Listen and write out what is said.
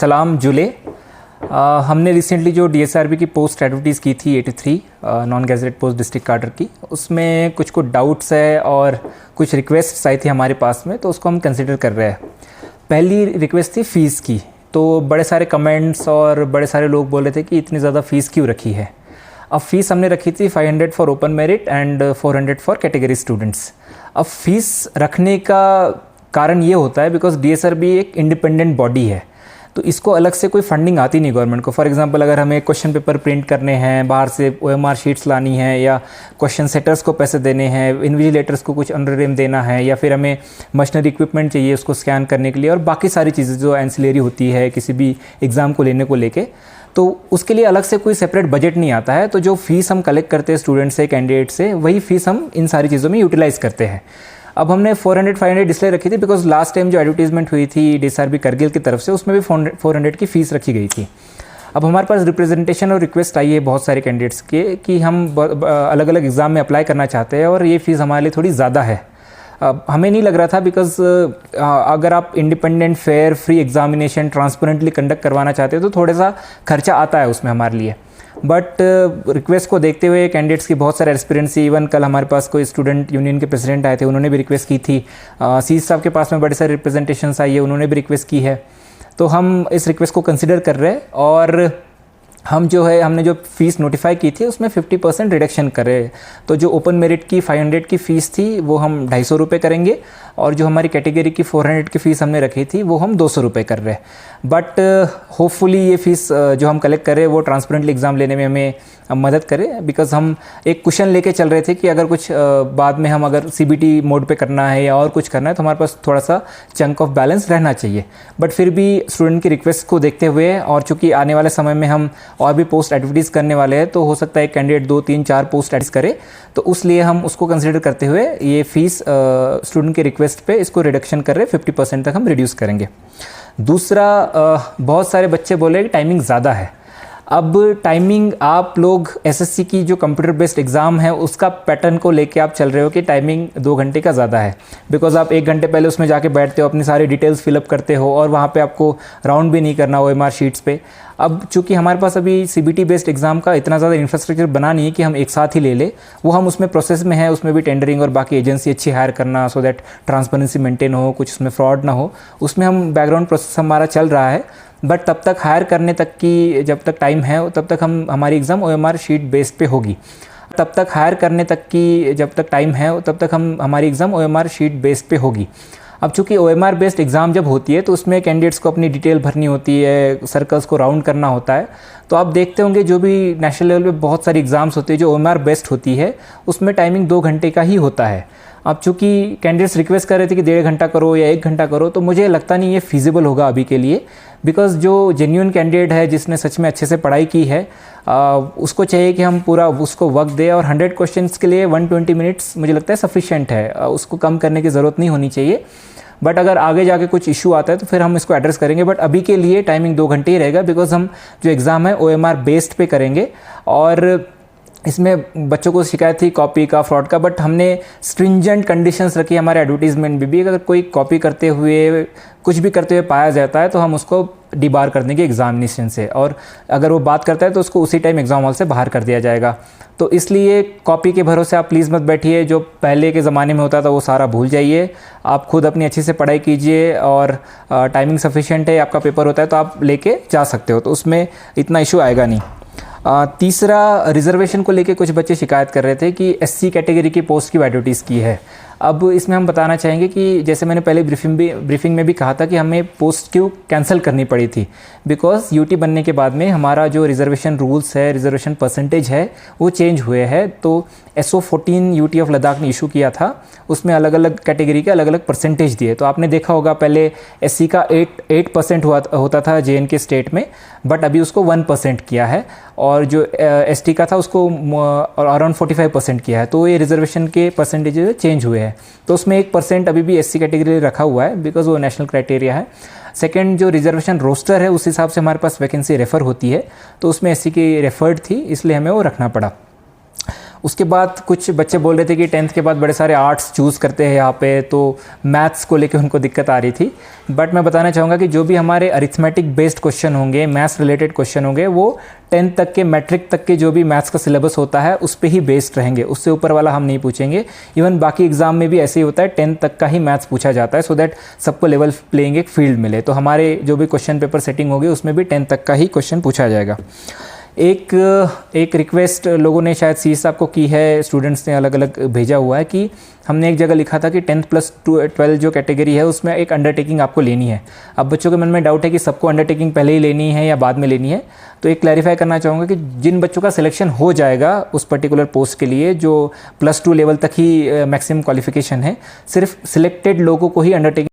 सलाम जुले। हमने रिसेंटली जो डीएसआरबी की पोस्ट एडवर्टीज़ की थी 83 नॉन गैजेटेड पोस्ट डिस्ट्रिक्ट कार्डर की, उसमें कुछ डाउट्स है और कुछ रिक्वेस्ट्स आई थी हमारे पास में, तो उसको हम कंसिडर कर रहे हैं। पहली रिक्वेस्ट थी फ़ीस की। तो बड़े सारे कमेंट्स और बड़े सारे लोग बोल रहे थे कि इतनी ज़्यादा फ़ीस क्यों रखी है। अब फ़ीस हमने रखी थी 500 for open merit and 400 for category students. अब फ़ीस रखने का कारण ये होता है बिकॉज डीएसआरबी एक इंडिपेंडेंट बॉडी है, तो इसको अलग से कोई फंडिंग आती नहीं गवर्नमेंट को। फॉर एग्जांपल अगर हमें क्वेश्चन पेपर प्रिंट करने हैं, बाहर से ओएमआर शीट्स लानी है, या क्वेश्चन सेटर्स को पैसे देने हैं, इन्विजिलेटर्स को कुछ अंडरटेम देना है, या फिर हमें मशीनरी इक्विपमेंट चाहिए उसको स्कैन करने के लिए, और बाकी सारी चीज़ें जो एंसिलरी होती है किसी भी एग्ज़ाम को लेने को लेके, तो उसके लिए अलग से कोई सेपरेट बजट नहीं आता है। तो जो फ़ीस हम कलेक्ट करते हैं स्टूडेंट से, कैंडिडेट से, वही फ़ीस हम इन सारी चीज़ों में यूटिलाइज़ करते हैं। अब हमने 400-500 डिस्प्ले रखी थी बिकॉज लास्ट टाइम जो एडवर्टीजमेंट हुई थी डीएसआरबी करगिल की तरफ से, उसमें भी 400 की फ़ीस रखी गई थी। अब हमारे पास रिप्रेजेंटेशन और रिक्वेस्ट आई है बहुत सारे कैंडिडेट्स के कि हम अलग अलग एग्ज़ाम में अप्लाई करना चाहते हैं और ये फ़ीस हमारे लिए थोड़ी ज़्यादा है। हमें नहीं लग रहा था बिकॉज अगर आप independent fair free examination transparently conduct करवाना चाहते हो तो थोड़ा सा खर्चा आता है उसमें हमारे लिए। बट रिक्वेस्ट को देखते हुए कैंडिडेट्स की बहुत सारे एक्सपीरियंस, इवन कल हमारे पास कोई स्टूडेंट यूनियन के प्रेसिडेंट आए थे, उन्होंने भी रिक्वेस्ट की थी। सी साहब के पास में बड़े सारे रिप्रेजेंटेशंस आई है, उन्होंने भी रिक्वेस्ट की है। तो हम इस रिक्वेस्ट को कंसिडर कर रहे हैं और हम जो है हमने जो फ़ीस नोटिफाई की थी उसमें 50% रिडक्शन करे। तो जो ओपन मेरिट की 500 की फ़ीस थी वो हम 250 रुपये करेंगे, और जो हमारी कैटेगरी की 400 की फ़ीस हमने रखी थी वो हम 200 रुपये कर रहे हैं। बट होपफुली ये फ़ीस जो हम कलेक्ट करें वो ट्रांसपेरेंटली एग्ज़ाम लेने में हमें मदद करे, बिकॉज हम एक क्वेश्चन लेके चल रहे थे कि अगर कुछ बाद में हम अगर सीबीटी मोड पे करना है या और कुछ करना है तो हमारे पास थोड़ा सा चंक ऑफ बैलेंस रहना चाहिए। बट फिर भी स्टूडेंट की रिक्वेस्ट को देखते हुए, और चूँकि आने वाले समय में हम और भी पोस्ट एडवर्टीज़ करने वाले हैं, तो हो सकता है कैंडिडेट 2, 3, 4 पोस्ट एडवर्टीज़ करे, तो उसलिए हम उसको कंसिडर करते हुए ये फ़ीस स्टूडेंट के रिक्वेस्ट पे इसको रिडक्शन कर रहे हैं, 50% तक हम रिड्यूस करेंगे। दूसरा, बहुत सारे बच्चे बोले कि टाइमिंग ज़्यादा है। अब टाइमिंग आप लोग एसएससी की जो कंप्यूटर बेस्ड एग्ज़ाम है उसका पैटर्न को लेके आप चल रहे हो कि टाइमिंग 2 घंटे का ज़्यादा है, बिकॉज आप 1 घंटे पहले उसमें जाके बैठते हो, अपनी सारी डिटेल्स फिलअप करते हो, और वहाँ पे आपको राउंड भी नहीं करना ओएमआर शीट्स पे। अब चूंकि हमारे पास अभी सीबीटी बेस्ड एग्ज़ाम का इतना ज़्यादा इंफ्रास्ट्रक्चर बना नहीं है कि हम एक साथ ही ले ले, वो हम उसमें प्रोसेस में है, उसमें भी टेंडरिंग और बाकी एजेंसी अच्छी हायर करना सो दैट ट्रांसपेरेंसी मेंटेन हो, कुछ उसमें फ्रॉड ना हो, उसमें हम बैकग्राउंड प्रोसेस हमारा चल रहा है। बट तब तक हायर करने तक की जब तक टाइम है तब तक हमारी एग्ज़ाम ओएमआर शीट बेस्ड पे होगी। तब तक हायर करने तक की जब तक टाइम है तब तक हमारी एग्ज़ाम ओएमआर शीट बेस्ड पे होगी। अब चूंकि ओएमआर बेस्ड एग्ज़ाम जब होती है तो उसमें कैंडिडेट्स को अपनी डिटेल भरनी होती है, सर्कल्स को राउंड करना होता है। तो आप देखते होंगे जो भी नेशनल लेवल पे बहुत सारी एग्ज़ाम्स होती है जो ओएमआर बेस्ड होती है उसमें टाइमिंग 2 घंटे का ही होता है। अब चूंकि कैंडिडेट्स रिक्वेस्ट कर रहे थे कि 1.5 घंटा करो या 1 घंटा करो, तो मुझे लगता नहीं ये फीजिबल होगा अभी के लिए, बिकॉज जो जेन्युइन कैंडिडेट है जिसने सच में अच्छे से पढ़ाई की है उसको चाहिए कि हम पूरा उसको वक्त दें, और 100 क्वेश्चंस के लिए 120 मिनट्स मुझे लगता है सफिशिएंट है, उसको कम करने की ज़रूरत नहीं होनी चाहिए। बट अगर आगे जाके कुछ इशू आता है तो फिर हम इसको एड्रेस करेंगे, बट अभी के लिए टाइमिंग 2 घंटे ही रहेगा, बिकॉज हम जो एग्ज़ाम है ओएमआर बेस्ड पे करेंगे। और इसमें बच्चों को शिकायत थी कॉपी का, फ्रॉड का, बट हमने स्ट्रिंजेंट कंडीशंस रखी हमारे एडवर्टीजमेंट में भी। अगर कोई कॉपी करते हुए कुछ भी करते हुए पाया जाता है तो हम उसको डिबार कर देंगे एग्जामिनेशन से, और अगर वो बात करता है तो उसको उसी टाइम एग्ज़ाम हॉल से बाहर कर दिया जाएगा। तो इसलिए कॉपी के भरोसे आप प्लीज़ मत बैठिए, जो पहले के ज़माने में होता था वो सारा भूल जाइए। आप खुद अपनी अच्छी से पढ़ाई कीजिए, और टाइमिंग सफिशिएंट है, आपका पेपर होता है तो आप लेके जा सकते हो, तो उसमें इतना इशू आएगा नहीं। तीसरा, रिजर्वेशन को लेके कुछ बच्चे शिकायत कर रहे थे कि एससी कैटेगरी की पोस्ट की एडवर्टीज़ की है। अब इसमें हम बताना चाहेंगे कि जैसे मैंने पहले ब्रीफिंग में भी कहा था कि हमें पोस्ट क्यों कैंसिल करनी पड़ी थी, बिकॉज यूटी बनने के बाद में हमारा जो रिजर्वेशन रूल्स है, रिजर्वेशन परसेंटेज है, वो चेंज हुए हैं। तो SO14 यूटी ऑफ लद्दाख ने इशू किया था, उसमें अलग अलग कैटेगरी के अलग अलग परसेंटेज दिए। तो आपने देखा होगा पहले एससी का 8% होता था JNK स्टेट में, बट अभी उसको 1% किया है, और जो ST का था उसको अराउंड 45% किया है। तो ये रिजर्वेशन के परसेंटेज चेंज हुए हैं। तो उसमें 1% अभी भी एससी कैटेगरी रखा हुआ है, बिकॉज वो नेशनल क्राइटेरिया है। सेकंड, जो रिजर्वेशन रोस्टर है उस हिसाब से हमारे पास वैकेंसी रेफर होती है, तो उसमें एससी की रेफर्ड थी, इसलिए हमें वो रखना पड़ा। उसके बाद कुछ बच्चे बोल रहे थे कि 10th के बाद बड़े सारे आर्ट्स चूज़ करते हैं यहाँ पे, तो मैथ्स को लेके उनको दिक्कत आ रही थी। बट मैं बताना चाहूँगा कि जो भी हमारे अरिथमेटिक बेस्ड क्वेश्चन होंगे, मैथ्स रिलेटेड क्वेश्चन होंगे, वो 10th तक के मैट्रिक तक के जो भी मैथ्स का सिलेबस होता है उस पर ही बेस्ड रहेंगे, उससे ऊपर वाला हम नहीं पूछेंगे। इवन बाकी एग्जाम में भी ऐसे ही होता है, 10th तक का ही मैथ्स पूछा जाता है, सो दैट सबको लेवल प्लेइंग एक फील्ड मिले। तो हमारे जो भी क्वेश्चन पेपर सेटिंग होगी उसमें भी 10th तक का ही क्वेश्चन पूछा जाएगा। एक रिक्वेस्ट लोगों ने शायद सी साहब को की है, स्टूडेंट्स ने अलग अलग भेजा हुआ है कि हमने एक जगह लिखा था कि 10th प्लस 12 जो कैटेगरी है उसमें एक अंडरटेकिंग आपको लेनी है। अब बच्चों के मन में डाउट है कि सबको अंडरटेकिंग पहले ही लेनी है या बाद में लेनी है, तो एक क्लैरिफाई करना चाहूँगा कि जिन बच्चों का सिलेक्शन हो जाएगा उस पर्टिकुलर पोस्ट के लिए, जो +2 लेवल तक ही मैक्सिमम क्वालिफिकेशन है, सिर्फ सिलेक्टेड लोगों को ही अंडरटेकिंग